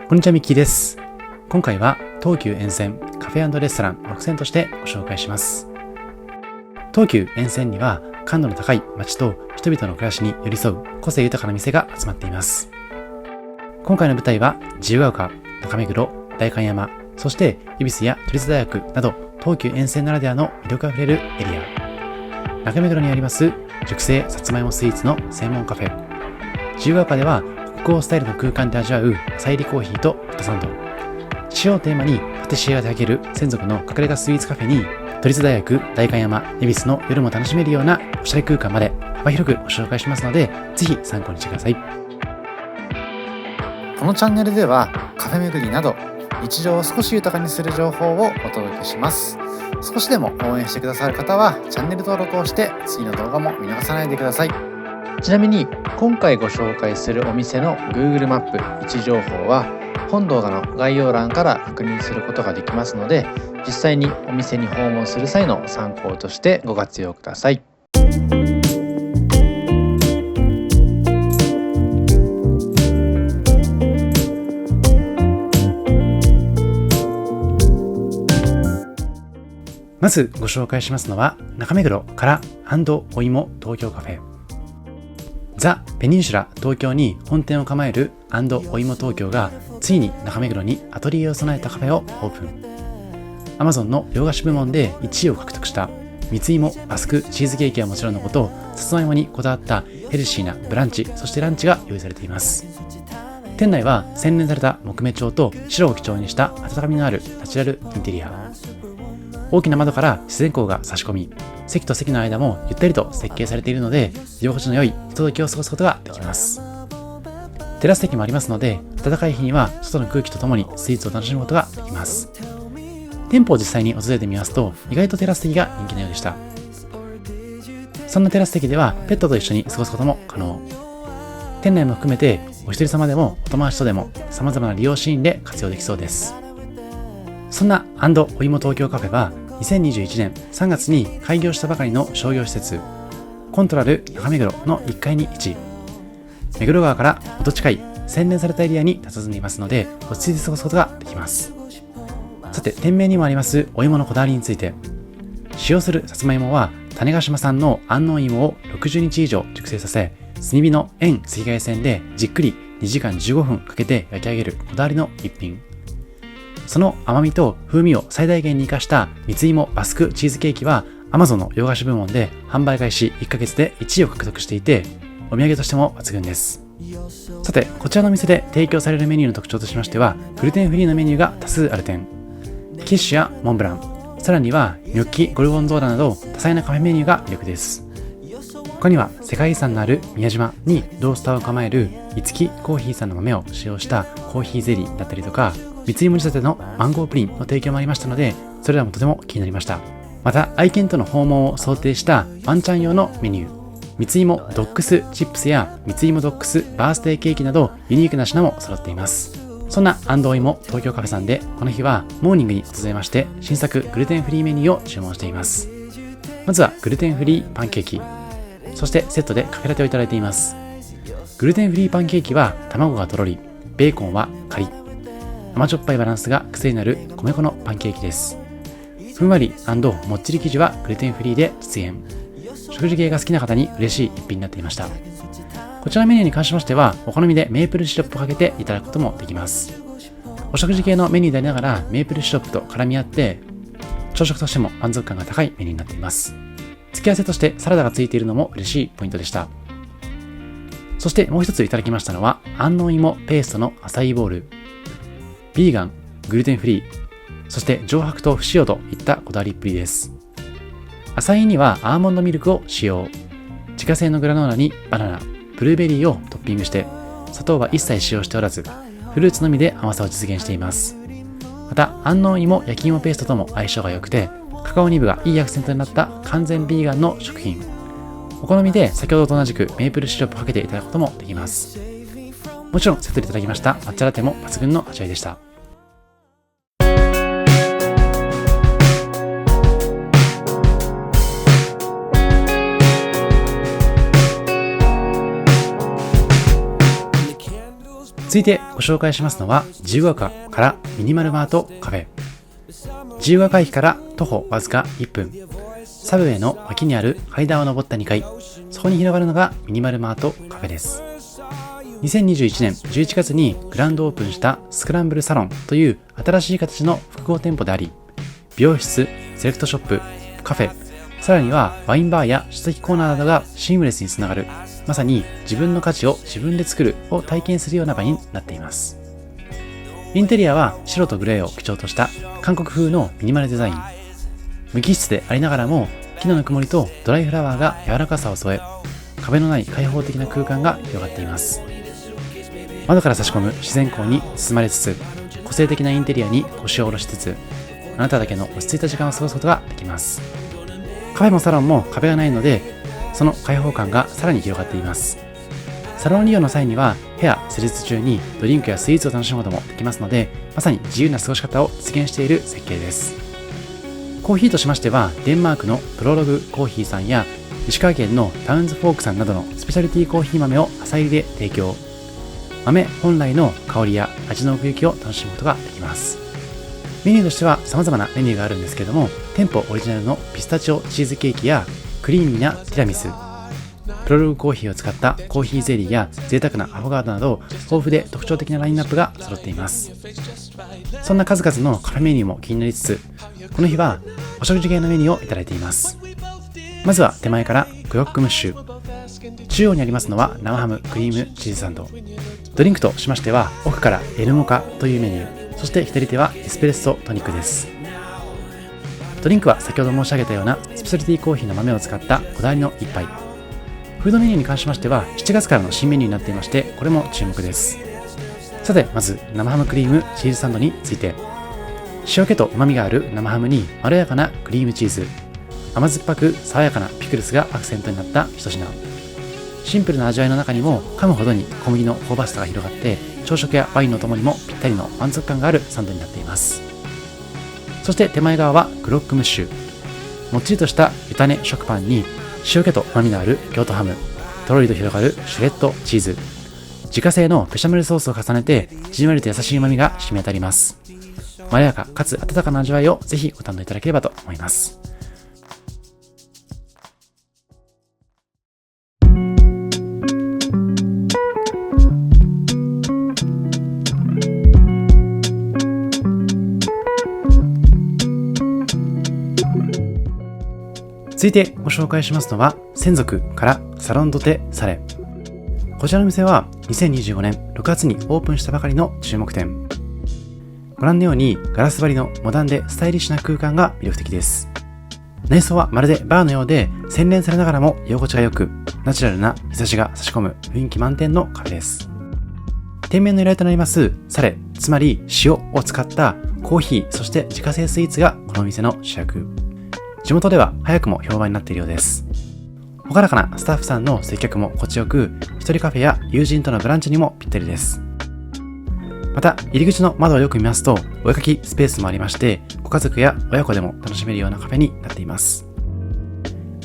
こんにちは、ミッキーです。今回は東急沿線カフェ&レストラン6選としてご紹介します。東急沿線には感度の高い街と人々の暮らしに寄り添う個性豊かな店が集まっています。今回の舞台は自由が丘、中目黒、代官山、そして恵比寿や都立大学など東急沿線ならではの魅力あふれるエリア。中目黒にあります熟成さつまいもスイーツの専門カフェ。自由が丘では北欧スタイルの空間で味わう浅入りコーヒーとホットサンド。塩をテーマにパティシエが手掛ける専属の隠れ家スイーツカフェに、都立大学、代官山、恵比寿の夜も楽しめるようなおしゃれ空間まで幅広くご紹介しますので、ぜひ参考にしてください。このチャンネルではカフェ巡りなど日常を少し豊かにする情報をお届けします。少しでも応援してくださる方はチャンネル登録をして次の動画も見逃さないでください。ちなみに今回ご紹介するお店の Google マップ位置情報は本動画の概要欄から確認することができますので、実際にお店に訪問する際の参考としてご活用ください。まずご紹介しますのは中目黒からお芋東京カフェ。ザ・ペニンシュラ東京に本店を構えるお芋東京がついに中目黒にアトリエを備えたカフェをオープン。Amazon の洋菓子部門で1位を獲得した蜜芋バスクチーズケーキはもちろんのこと、さつまいもにこだわったヘルシーなブランチ、そしてランチが用意されています。店内は洗練された木目調と白を基調にした温かみのあるナチュラルインテリア。大きな窓から自然光が差し込み、席と席の間もゆったりと設計されているので、居心地の良いひとときを過ごすことができます。テラス席もありますので、暖かい日には外の空気とともにスイーツを楽しむことができます。店舗を実際に訪れてみますと、意外とテラス席が人気のようでした。そんなテラス席ではペットと一緒に過ごすことも可能。店内も含めてお一人様でもお友達とでも様々な利用シーンで活用できそうです。そんなお芋東京カフェは2021年3月に開業したばかりの商業施設コントラル中目黒の1階に位置。目黒川から程近い洗練されたエリアに佇んでいますので、落ち着いて過ごすことができます。さて、店名にもありますお芋のこだわりについて。使用するさつまいもは種子島産の安納芋を60日以上熟成させ、炭火の遠赤外線でじっくり2時間15分かけて焼き上げるこだわりの一品。その甘みと風味を最大限に生かした蜜芋バスクチーズケーキは Amazon の洋菓子部門で販売開始1ヶ月で1位を獲得していて、お土産としても抜群です。さて、こちらの店で提供されるメニューの特徴としましては、グルテンフリーのメニューが多数ある点。キッシュやモンブラン、さらにはニョッキ、ゴルゴンゾーラなど多彩なカフェメニューが魅力です。他には世界遺産のある宮島にロースターを構えるいつきコーヒーさんの豆を使用したコーヒーゼリーだったりとか、蜜芋仕立てのマンゴープリンの提供もありましたので、それらもとても気になりました。また、愛犬との訪問を想定したワンちゃん用のメニュー、蜜芋ドックスチップスや蜜芋ドックスバースデーケーキなどユニークな品も揃っています。そんなお芋東京カフェさんで、この日はモーニングに訪れまして、新作グルテンフリーメニューを注文しています。まずはグルテンフリーパンケーキ、そしてセットでカフェラテをいただいています。グルテンフリーパンケーキは卵がとろり、ベーコンはカリッ、甘じょっぱいバランスが癖になる米粉のパンケーキです。ふんわり&もっちり生地はグルテンフリーで実現。食事系が好きな方に嬉しい一品になっていました。こちらのメニューに関しましては、お好みでメープルシロップをかけていただくこともできます。お食事系のメニューでありながらメープルシロップと絡み合って、朝食としても満足感が高いメニューになっています。付け合わせとしてサラダがついているのも嬉しいポイントでした。そしてもう一ついただきましたのは安納芋ペーストのアサイーボール。ビーガン、グルテンフリー、そして上白と不使用といったこだわりっぷりです。アサイーにはアーモンドミルクを使用。自家製のグラノーラにバナナ、ブルーベリーをトッピングして、砂糖は一切使用しておらず、フルーツのみで甘さを実現しています。また、安納芋焼き芋ペーストとも相性が良くて、カカオニブがいいアクセントになった完全ビーガンの食品。お好みで先ほどと同じくメープルシロップをかけていただくこともできます。もちろんセットでいただきました抹茶ラテも抜群の味わいでした。続いてご紹介しますのは、自由が丘からミニマルマートカフェ。自由が丘駅から徒歩わずか1分、サブウェイの脇にある階段を上った2階、そこに広がるのがミニマルマートカフェです。2021年11月にグランドオープンしたスクランブルサロンという新しい形の複合店舗であり、美容室、セレクトショップ、カフェ、さらにはワインバーや書籍コーナーなどがシームレスにつながる、まさに自分の価値を自分で作るを体験するような場になっています。インテリアは白とグレーを基調とした韓国風のミニマルデザイン。無機質でありながらも木のぬくもりとドライフラワーが柔らかさを添え、壁のない開放的な空間が広がっています。窓から差し込む自然光に包まれつつ、個性的なインテリアに腰を下ろしつつ、あなただけの落ち着いた時間を過ごすことができます。カフェもサロンも壁がないので、その開放感がさらに広がっています。サロン利用の際には部屋施術中にドリンクやスイーツを楽しむこともできますので、まさに自由な過ごし方を実現している設計です。コーヒーとしましては、デンマークのプロログコーヒーさんや石川県のタウンズフォークさんなどのスペシャリティコーヒー豆を浅入りで提供。豆本来の香りや味の奥行きを楽しむことができます。メニューとしては様々なメニューがあるんですけれども、店舗オリジナルのピスタチオチーズケーキやクリーミーなティラミス、プロログコーヒーを使ったコーヒーゼリーや贅沢なアフォガードなど豊富で特徴的なラインナップが揃っています。そんな数々のカフェメニューも気になりつつ、この日はお食事系のメニューをいただいています。まずは手前からクロックムッシュ。中央にありますのは生ハムクリームチーズサンド。ドリンクとしましては奥からエルモカというメニュー、そして左手はエスプレッソトニックです。ドリンクは先ほど申し上げたようなスペシャリティコーヒーの豆を使ったこだわりの一杯。フードメニューに関しましては7月からの新メニューになっていまして、これも注目です。さて、まず生ハムクリームチーズサンドについて、塩気と旨味がある生ハムにまろやかなクリームチーズ、甘酸っぱく爽やかなピクルスがアクセントになった一品。シンプルな味わいの中にも噛むほどに小麦の香ばしさが広がって、朝食やワインのともにもぴったりの満足感があるサンドになっています。そして手前側はクロックムッシュ。もっちりとした湯種食パンに塩気と旨味のある京都ハム、とろりと広がるシュレッドチーズ、自家製のベシャメルソースを重ねてじんわりと優しい旨味が染み当たります。まろやかかつ温かな味わいをぜひご堪能いただければと思います。続いてご紹介しますのは、専属からサロンドテサレ。こちらの店は2025年6月にオープンしたばかりの注目店。ご覧のようにガラス張りのモダンでスタイリッシュな空間が魅力的です。内装はまるでバーのようで洗練されながらも居心地が良く、ナチュラルな日差しが差し込む雰囲気満点のカフェです。店名の由来となりますサレ、つまり塩を使ったコーヒー、そして自家製スイーツがこの店の主役。地元では早くも評判になっているようです。ほがらかなスタッフさんの接客も心地よく、一人カフェや友人とのブランチにもぴったりです。また入り口の窓をよく見ますとお絵かきスペースもありまして、ご家族や親子でも楽しめるようなカフェになっています。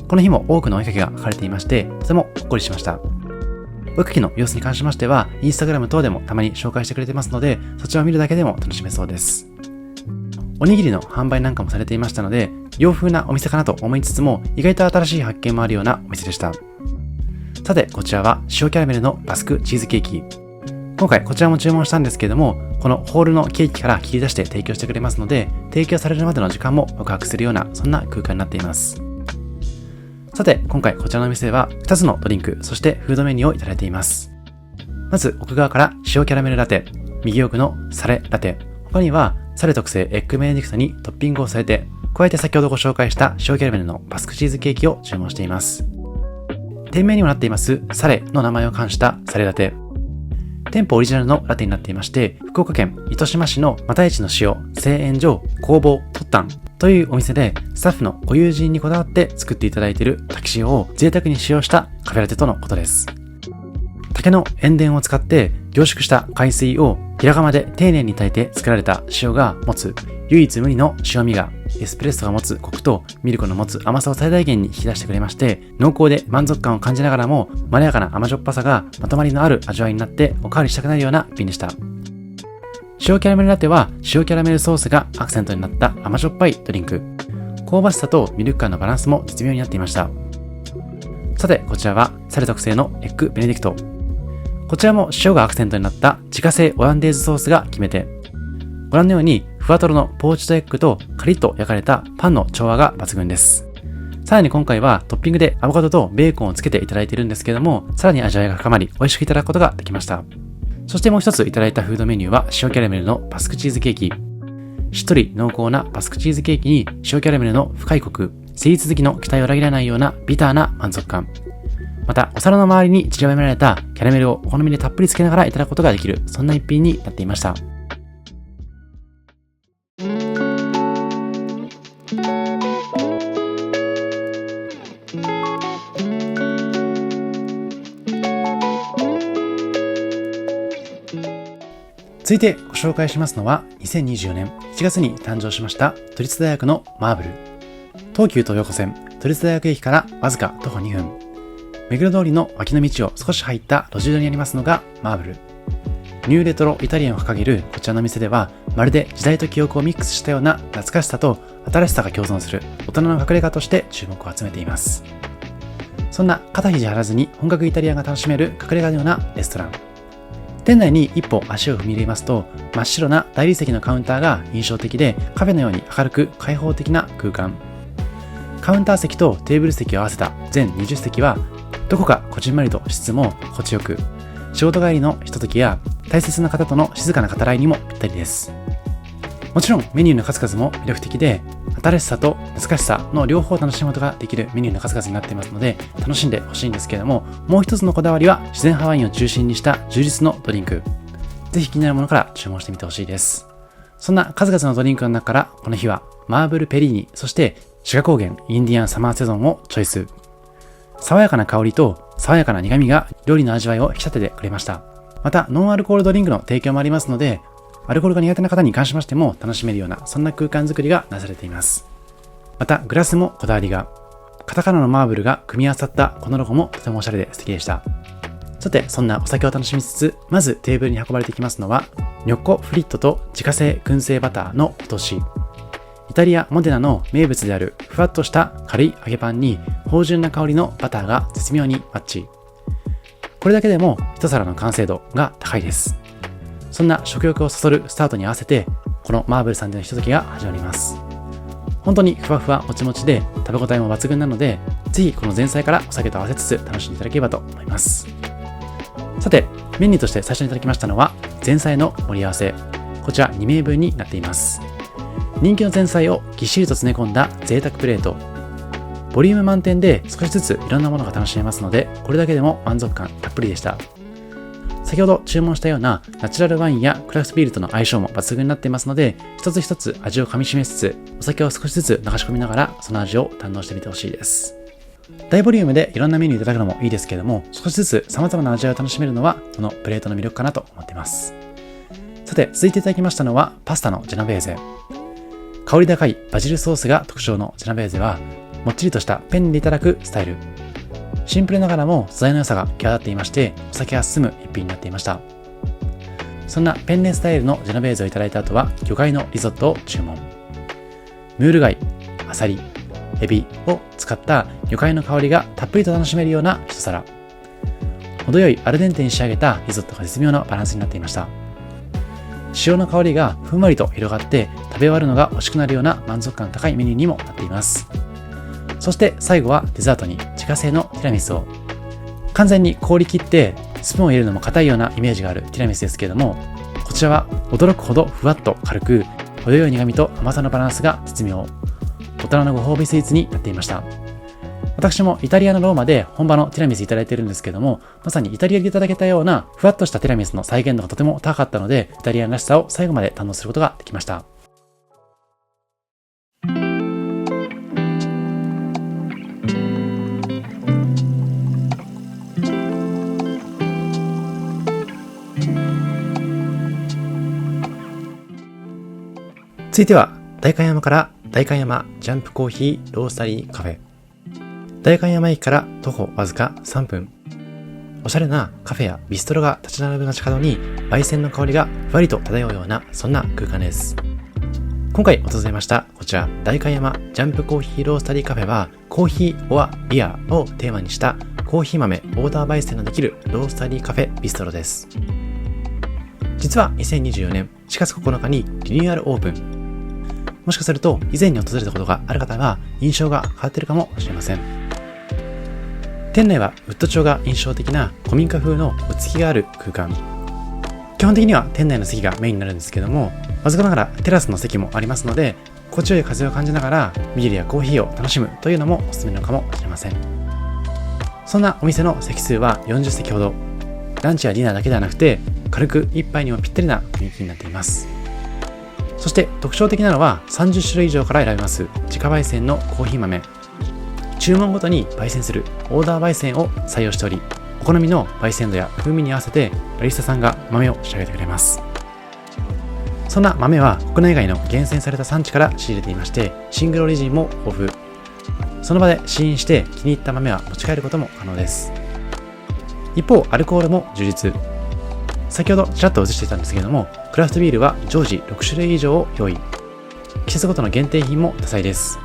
この日も多くのお絵かきが描かれていまして、とてもほっこりしました。お絵かきの様子に関しましてはインスタグラム等でもたまに紹介してくれてますので、そちらを見るだけでも楽しめそうです。おにぎりの販売なんかもされていましたので、洋風なお店かなと思いつつも意外と新しい発見もあるようなお店でした。さて、こちらは塩キャラメルのバスクチーズケーキ。今回こちらも注文したんですけれども、このホールのケーキから切り出して提供してくれますので、提供されるまでの時間もワクワクするような、そんな空間になっています。さて、今回こちらの店では2つのドリンク、そしてフードメニューをいただいています。まず奥側から塩キャラメルラテ、右奥のサレラテ、他にはサレ特製エッグベネディクトにトッピングを添えて、加えて先ほどご紹介した塩キャラメルのバスクチーズケーキを注文しています。店名にもなっていますサレの名前を冠したサレラテ。店舗オリジナルのラテになっていまして、福岡県糸島市の又市の塩製塩所工房トッタンというお店でスタッフのご友人にこだわって作っていただいている滝塩を贅沢に使用したカフェラテとのことです。竹の塩田を使って凝縮した海水を平釜で丁寧に炊いて作られた塩が持つ唯一無二の塩味がエスプレッソが持つコクとミルクの持つ甘さを最大限に引き出してくれまして、濃厚で満足感を感じながらもまろやかな甘じょっぱさがまとまりのある味わいになっておかわりしたくなるような一品でした。塩キャラメルラテは塩キャラメルソースがアクセントになった甘じょっぱいドリンク。香ばしさとミルク感のバランスも絶妙になっていました。さてこちらはサレ特製のエッグベネディクト。こちらも塩がアクセントになった自家製オランデーズソースが決め手。ご覧のようにふわとろのポーチドエッグとカリッと焼かれたパンの調和が抜群です。さらに今回はトッピングでアボカドとベーコンをつけていただいているんですけれども、さらに味わいが深まり美味しくいただくことができました。そしてもう一ついただいたフードメニューは塩キャラメルのバスクチーズケーキ。しっとり濃厚なバスクチーズケーキに塩キャラメルの深いコク、スイーツ好きの期待を裏切らないようなビターな満足感。またお皿の周りに散りばめられたキャラメルをお好みでたっぷりつけながらいただくことができる、そんな一品になっていました。続いてご紹介しますのは2024年1月に誕生しました都立大学のマーブル。東急東横線都立大学駅からわずか徒歩2分、目黒通りの脇の道を少し入った路地裏にありますのがマーブル。ニューレトロイタリアンを掲げるこちらの店では、まるで時代と記憶をミックスしたような懐かしさと新しさが共存する大人の隠れ家として注目を集めています。そんな肩肘張らずに本格イタリアンが楽しめる隠れ家のようなレストラン。店内に一歩足を踏み入れますと、真っ白な大理石のカウンターが印象的で、カフェのように明るく開放的な空間。カウンター席とテーブル席を合わせた全20席は、どこかこじんまりとしつつも心地よく、仕事帰りのひとときや大切な方との静かな語らいにもぴったりです。もちろんメニューの数々も魅力的で、新しさと懐かしさの両方を楽しむことができるメニューの数々になっていますので、楽しんでほしいんですけれども、もう一つのこだわりは自然派ワインを中心にした充実のドリンク。ぜひ気になるものから注文してみてほしいです。そんな数々のドリンクの中から、この日はマーブルペリーニ、そして志賀高原インディアンサマーセゾンをチョイス。爽やかな香りと爽やかな苦味が料理の味わいを引き立ててくれました。またノンアルコールドリンクの提供もありますので、アルコールが苦手な方に関しましても楽しめるような、そんな空間づくりがなされています。またグラスもこだわりが、カタカナのマーブルが組み合わさったこのロゴもとてもおしゃれで素敵でした。さてそんなお酒を楽しみつつ、まずテーブルに運ばれてきますのはニョッコフリットと自家製燻製バターのお通し。イタリアモデナの名物であるふわっとした軽い揚げパンに芳醇な香りのバターが絶妙にマッチ。これだけでも一皿の完成度が高いです。そんな食欲をそそるスタートに合わせて、このマーブルさんでのひとときが始まります。本当にふわふわもちもちで食べ応えも抜群なので、ぜひこの前菜からお酒と合わせつつ楽しんでいただければと思います。さてメニューとして最初にいただきましたのは前菜の盛り合わせ。こちら2名分になっています。人気の前菜をぎっしりと詰め込んだ贅沢プレート。ボリューム満点で少しずついろんなものが楽しめますので、これだけでも満足感たっぷりでした。先ほど注文したようなナチュラルワインやクラフトビールとの相性も抜群になっていますので、一つ一つ味を噛み締めつつ、お酒を少しずつ流し込みながらその味を堪能してみてほしいです。大ボリュームでいろんなメニューいただくのもいいですけれども、少しずつ様々な味わいを楽しめるのはこのプレートの魅力かなと思っています。さて続いていただきましたのはパスタのジェノベーゼ。香り高いバジルソースが特徴のジェノベーゼは、もっちりとしたペンでいただくスタイル。シンプルながらも素材の良さが際立っていまして、お酒が進む一品になっていました。そんなペンネスタイルのジェノベーゼをいただいた後は魚介のリゾットを注文。ムール貝、アサリ、エビを使った魚介の香りがたっぷりと楽しめるような一皿。程よいアルデンテに仕上げたリゾットが絶妙なバランスになっていました。塩の香りがふんわりと広がって食べ終わるのが惜しくなるような満足感高いメニューにもなっています。そして最後はデザートに自家製のティラミスを。完全に凍り切ってスプーンを入れるのも硬いようなイメージがあるティラミスですけれども、こちらは驚くほどふわっと軽く、程よい苦味と甘さのバランスが絶妙。大人のご褒美スイーツになっていました。私もイタリアのローマで本場のティラミスいただいているんですけども、まさにイタリアでいただけたようなふわっとしたティラミスの再現度がとても高かったので、イタリアンらしさを最後まで堪能することができました。続いては代官山から代官山ジャンプコーヒーロースタリーカフェ。代官山駅から徒歩わずか3分。おしゃれなカフェやビストロが立ち並ぶ街角に焙煎の香りがふわりと漂うような、そんな空間です。今回訪れましたこちら代官山ジャンプコーヒーロースタリーカフェは、コーヒーオアビアをテーマにしたコーヒー豆オーダー焙煎のできるロースタリーカフェビストロです。実は2024年4月9日にリニューアルオープン。もしかすると以前に訪れたことがある方は印象が変わっているかもしれません。店内はウッド調が印象的な古民家風の落ち着きがある空間。基本的には店内の席がメインになるんですけども、わずかながらテラスの席もありますので、心地よい風を感じながらビールやコーヒーを楽しむというのもおすすめなのかもしれません。そんなお店の席数は40席ほど。ランチやディナーだけではなくて、軽く一杯にもぴったりな雰囲気になっています。そして特徴的なのは30種類以上から選べます自家焙煎のコーヒー豆。注文ごとに焙煎するオーダー焙煎を採用しており、お好みの焙煎度や風味に合わせてバリスタさんが豆を仕上げてくれます。そんな豆は国内外の厳選された産地から仕入れていまして、シングルオリジンも豊富。その場で試飲して気に入った豆は持ち帰ることも可能です。一方アルコールも充実。先ほどちらっと映していたんですけれども、クラフトビールは常時6種類以上を用意。季節ごとの限定品も多彩です。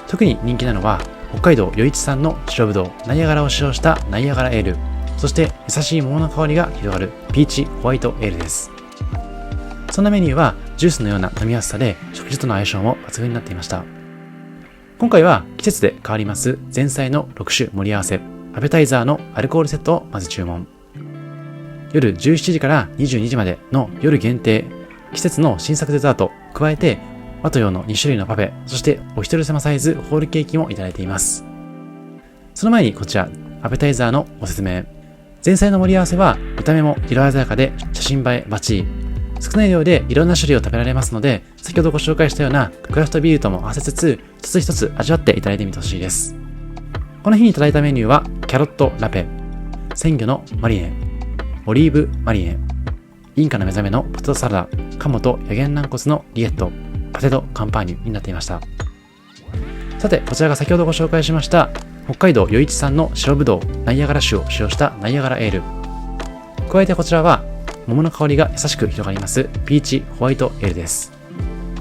特に人気なのは北海道余市産の白ぶどうナイアガラを使用したナイアガラエール、そして優しい桃の香りが広がるピーチホワイトエールです。そんなメニューはジュースのような飲みやすさで食事との相性も抜群になっていました。今回は季節で変わります前菜の6種盛り合わせ、アペタイザーのアルコールセットをまず注文。夜17時から22時までの夜限定季節の新作デザート、加えて和と洋の2種類のパフェ、そしてお一人様サイズホールケーキもいただいています。その前にこちらアペタイザーのご説明。前菜の盛り合わせは見た目も色鮮やかで写真映えバッチリ。少ない量でいろんな種類を食べられますので、先ほどご紹介したようなクラフトビールとも合わせつつ、一つ一つ味わっていただいてみてほしいです。この日にいただいたメニューはキャロットラペ、鮮魚のマリネ、オリーブマリネ、インカの目覚めのポテトサラダ、鴨とヤゲン軟骨のリエット、パテドカンパーニュになっていました。さて、こちらが先ほどご紹介しました北海道余市産の白ぶどうナイアガラ酒を使用したナイアガラエール。加えてこちらは桃の香りが優しく広がりますピーチホワイトエールです。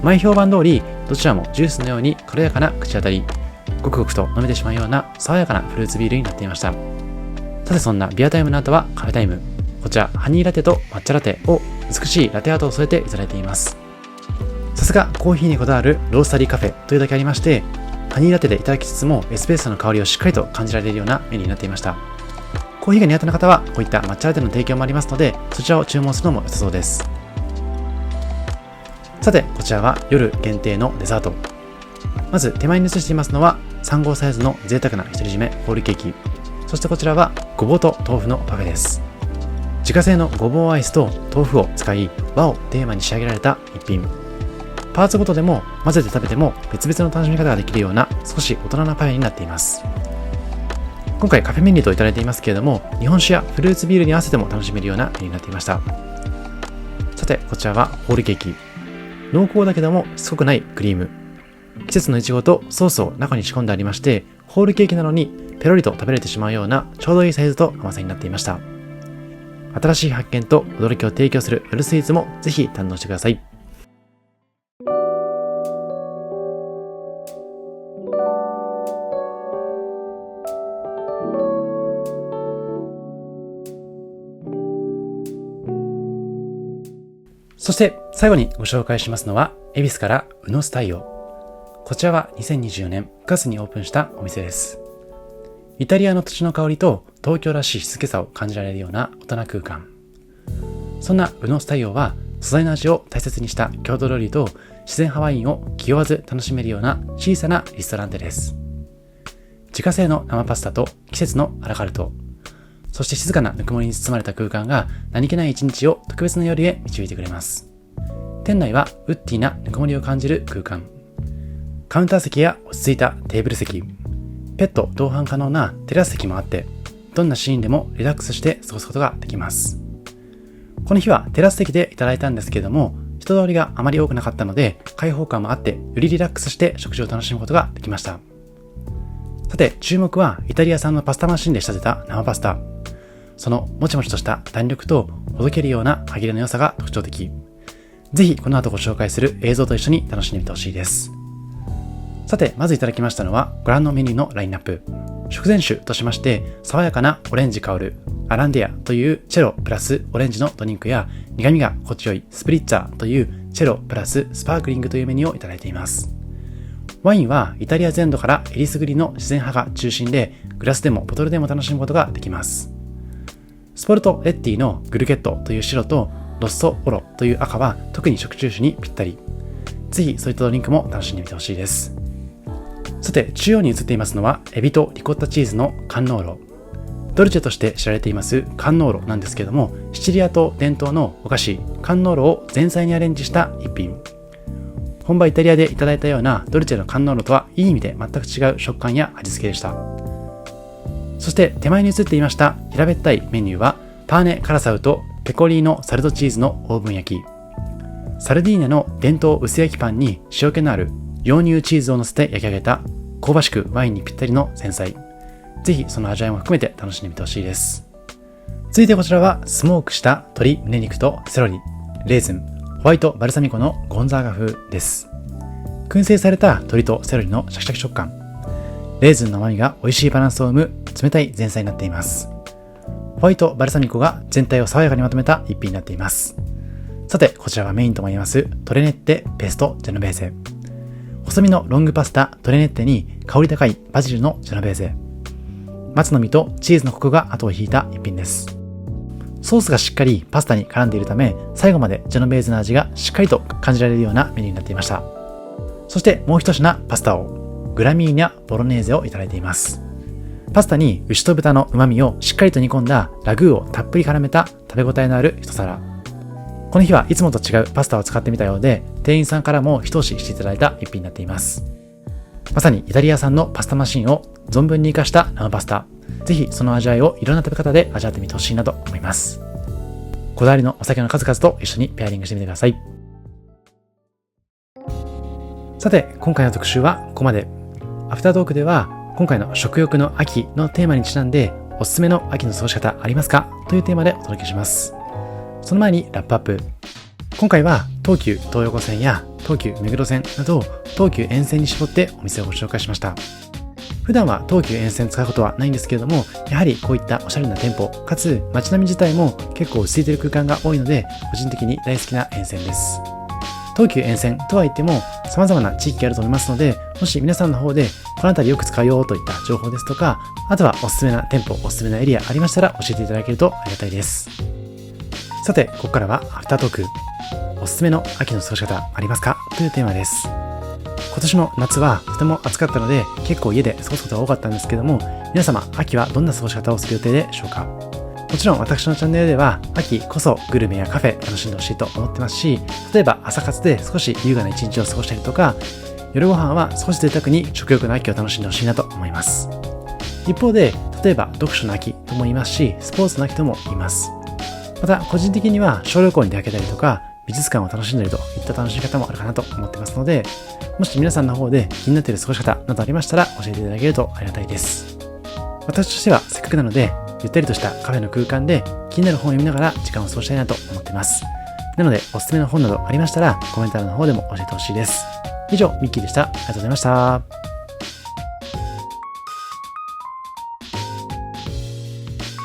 前評判通りどちらもジュースのように軽やかな口当たり、ごくごくと飲めてしまうような爽やかなフルーツビールになっていました。さて、そんなビアタイムの後はカフェタイム。こちらハニーラテと抹茶ラテを美しいラテアートを添えていただいています。さすがコーヒーにこだわるロースタリーカフェというだけありまして、ハニーラテでいただきつつもエスプレッソの香りをしっかりと感じられるようなメニューになっていました。コーヒーが苦手な方はこういった抹茶ラテの提供もありますので、そちらを注文するのも良さそうです。さて、こちらは夜限定のデザート。まず手前に映していますのは3号サイズの贅沢な独り占めホールケーキ。そしてこちらはごぼうと豆腐のパフェです。自家製のごぼうアイスと豆腐を使い和をテーマに仕上げられた一品。パーツごとでも混ぜて食べても別々の楽しみ方ができるような少し大人なパフェになっています。今回カフェメニューといただいていますけれども、日本酒やフルーツビールに合わせても楽しめるようなメニューになっていました。さて、こちらはホールケーキ。濃厚だけどもしつこくないクリーム。季節のイチゴとソースを中に仕込んでありまして、ホールケーキなのにペロリと食べれてしまうようなちょうどいいサイズと甘さになっていました。新しい発見と驚きを提供する夜スイーツもぜひ堪能してください。そして最後にご紹介しますのは恵比寿からウノスタイオ。こちらは2024年9月にオープンしたお店です。イタリアの土地の香りと東京らしい静けさを感じられるような大人空間。そんなウノスタイオは素材の味を大切にした郷土料理と自然派ワインを気負わず楽しめるような小さなリストランテです。自家製の生パスタと季節のアラカルト、そして静かなぬくもりに包まれた空間が何気ない一日を特別な夜へ導いてくれます。店内はウッディなぬくもりを感じる空間。カウンター席や落ち着いたテーブル席、ペット同伴可能なテラス席もあって、どんなシーンでもリラックスして過ごすことができます。この日はテラス席でいただいたんですけれども、一人通りがあまり多くなかったので、開放感もあってよりリラックスして食事を楽しむことができました。さて、注目はイタリア産のパスタマシンで仕立てた生パスタ。そのもちもちとした弾力とほどけるような歯切れの良さが特徴的。ぜひこの後ご紹介する映像と一緒に楽しんでみてほしいです。さて、まずいただきましたのはご覧のメニューのラインナップ。食前酒としまして、爽やかなオレンジ香るアランデアというチェロプラスオレンジのドリンクや、苦味が心地よいスプリッツァーというチェロプラススパークリングというメニューをいただいています。ワインはイタリア全土からえりすぐりの自然派が中心で、グラスでもボトルでも楽しむことができます。スポルトレッティのグルケットという白とロッソオロという赤は特に食中酒にぴったり。ぜひそういったドリンクも楽しんでみてほしいです。さて、中央に映っていますのはエビとリコッタチーズのカンノーロ。ドルチェとして知られていますカンノーロなんですけれども、シチリア島伝統のお菓子カンノーロを前菜にアレンジした一品。本場イタリアでいただいたようなドルチェのカンノーロとはいい意味で全く違う食感や味付けでした。そして手前に映っていました平べったいメニューはパーネカラサウとペコリーノサルドチーズのオーブン焼き。サルディーニャの伝統薄焼きパンに塩気のある羊乳チーズを乗せて焼き上げた香ばしくワインにぴったりの前菜。ぜひその味わいも含めて楽しんでみてほしいです。続いてこちらはスモークした鶏胸肉とセロリ、レーズン、ホワイトバルサミコのゴンザーガ風です。燻製された鶏とセロリのシャキシャキ食感、レーズンの甘みが美味しいバランスを生む冷たい前菜になっています。ホワイトバルサミコが全体を爽やかにまとめた一品になっています。さて、こちらがメインとも言いますトレネッテペストジェノベーゼ。細身のロングパスタトレネッテに香り高いバジルのジェノベーゼ。松の実とチーズのコクが後を引いた一品です。ソースがしっかりパスタに絡んでいるため、最後までジェノベーゼの味がしっかりと感じられるようなメニューになっていました。そしてもう一品パスタをグラミーニャボロネーゼをいただいています。パスタに牛と豚の旨味をしっかりと煮込んだラグーをたっぷり絡めた食べ応えのある一皿。この日はいつもと違うパスタを使ってみたようで、店員さんからも一押ししていただいた一品になっています。まさにイタリア産のパスタマシンを存分に活かした生パスタ。ぜひその味わいをいろんな食べ方で味わってみてほしいなと思います。こだわりのお酒の数々と一緒にペアリングしてみてください。さて、今回の特集はここまで。アフタートークでは今回の食欲の秋のテーマにちなんで、おすすめの秋の過ごし方ありますかというテーマでお届けします。その前にラップアップ。今回は東急東横線や東急目黒線など東急沿線に絞ってお店をご紹介しました。普段は東急沿線使うことはないんですけれども、やはりこういったおしゃれな店舗かつ街並み自体も結構落ち着いている空間が多いので、個人的に大好きな沿線です。東急沿線とは言っても様々な地域があると思いますので、もし皆さんの方でこの辺りよく使うよといった情報ですとか、あとはおすすめな店舗、おすすめなエリアありましたら教えていただけるとありがたいです。さて、ここからはアフタートーク。おすすめの秋の過ごし方ありますかというテーマです。今年の夏はとても暑かったので結構家で過ごすことが多かったんですけども、皆様秋はどんな過ごし方をする予定でしょうか。もちろん私のチャンネルでは秋こそグルメやカフェ楽しんでほしいと思ってますし、例えば朝活で少し優雅な一日を過ごしたりとか、夜ご飯は少し贅沢に食欲の秋を楽しんでほしいなと思います。一方で例えば読書の秋とも言いますし、スポーツの秋とも言います。また個人的には小旅行に出かけたりとか美術館を楽しんだりといった楽しみ方もあるかなと思ってますので、もし皆さんの方で気になっている過ごし方などありましたら教えていただけるとありがたいです。私としてはせっかくなのでゆったりとしたカフェの空間で気になる本を読みながら時間を過ごしたいなと思っています。なのでおすすめの本などありましたらコメント欄の方でも教えてほしいです。以上、ミッキーでした。ありがとうございました。